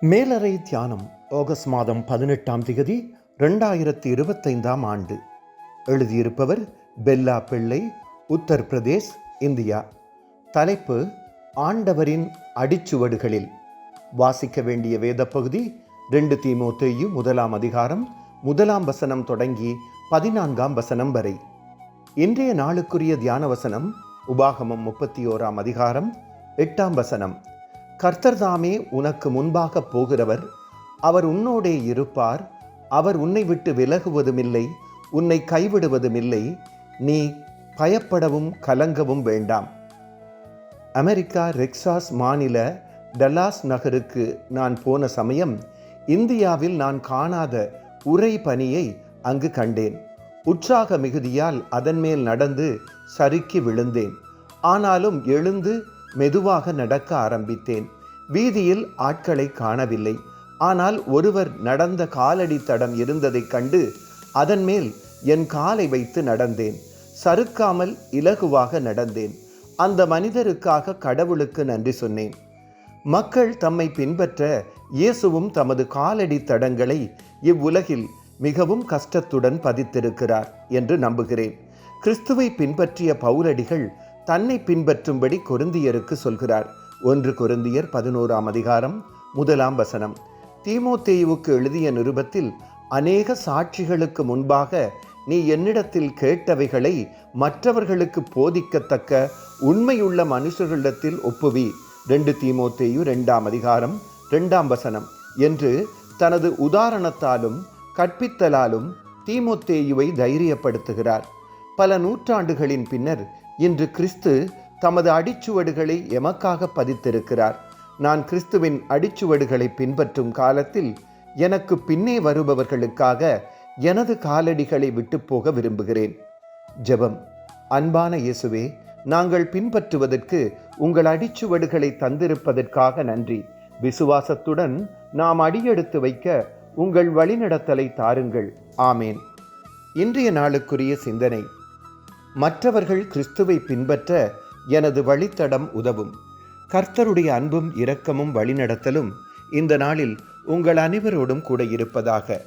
மேலறை தியானம் ஆகஸ்ட் மாதம் 18ஆம் தேதி 2025ஆம் ஆண்டு. எழுதியிருப்பவர் பெல்லா பிள்ளை, உத்தர் பிரதேஷ், இந்தியா. தலைப்பு: ஆண்டவரின் அடிச்சுவடுகளில். வாசிக்க வேண்டிய வேத பகுதி 2 தீமோத்தேயு 1ஆம் அதிகாரம் 1ஆம் வசனம் தொடங்கி 14ஆம் வசனம் வரை. இன்றைய நாளுக்குரிய தியான வசனம் உபாகமம் 31ஆம் அதிகாரம் 8ஆம் வசனம். கர்த்தர்தாமே உனக்கு முன்பாக போகிறவர், அவர் உன்னோடே இருப்பார், அவர் உன்னை விட்டு விலகுவதுமில்லை, உன்னை கைவிடுவதுமில்லை, நீ பயப்படவும் கலங்கவும் வேண்டாம். அமெரிக்கா டெக்சாஸ் மாநில டல்லாஸ் நகருக்கு நான் போன சமயம் இந்தியாவில் நான் காணாத உறை பனியை அங்கு கண்டேன். உற்சாக மிகுதியால் அதன் மேல் நடந்து சறுக்கி விழுந்தேன். ஆனாலும் எழுந்து மெதுவாக நடக்க ஆரம்பித்தேன். வீதியில் ஆட்களை காணவில்லை. ஆனால் ஒருவர் நடந்த காலடி தடம் இருந்ததைக் கண்டு அதன் மேல் என் காலை வைத்து நடந்தேன். சறுக்காமல் இலகுவாக நடந்தேன். அந்த மனிதருக்காக கடவுளுக்கு நன்றி சொன்னேன். மக்கள் தம்மை பின்பற்ற இயேசுவும் தமது காலடி தடங்களை இவ்வுலகில் மிகவும் கஷ்டத்துடன் பதித்திருக்கிறார் என்று நம்புகிறேன். கிறிஸ்துவை பின்பற்றிய பவுலடிகள் தன்னை பின்பற்றும்படி கொரிந்தியருக்கு சொல்கிறார். 1 கொரிந்தியர் 11ஆம் அதிகாரம் 1ஆம் வசனம். தீமோத்தேயுவுக்கு எழுதிய நிருபத்தில் அநேக சாட்சிகளுக்கு முன்பாக நீ என்னிடத்தில் கேட்டவைகளை மற்றவர்களுக்கு போதிக்கத்தக்க உண்மையுள்ள மனுஷர்களிடத்தில் ஒப்புவி. 2 தீமோத்தேயு 2ஆம் அதிகாரம் 2ஆம் வசனம் என்று தனது உதாரணத்தாலும் கற்பித்தலாலும் தீமோத்தேயுவை தைரியப்படுத்துகிறார். பல நூற்றாண்டுகளின் பின்னர் இன்று கிறிஸ்து தமது அடிச்சுவடுகளை எமக்காக பதித்திருக்கிறார். நான் கிறிஸ்துவின் அடிச்சுவடுகளை பின்பற்றும் காலத்தில் எனக்கு பின்னே வருபவர்களுக்காக எனது காலடிகளை விட்டு போக விரும்புகிறேன். ஜெபம். அன்பான இயேசுவே, நாங்கள் பின்பற்றுவதற்கு உங்கள் அடிச்சுவடுகளை தந்திருப்பதற்காக நன்றி. விசுவாசத்துடன் நாம் அடியெடுத்து வைக்க உங்கள் வழிநடத்தலை தாருங்கள். ஆமேன். இன்றைய நாளுக்குரிய சிந்தனை: மற்றவர்கள் கிறிஸ்துவை பின்பற்ற எனது வழித்தடம் உதவும். கர்த்தருடைய அன்பும் இரக்கமும் வழிநடத்தலும் இந்த நாளில் உங்கள் அனைவரோடும் கூட இருப்பதாக.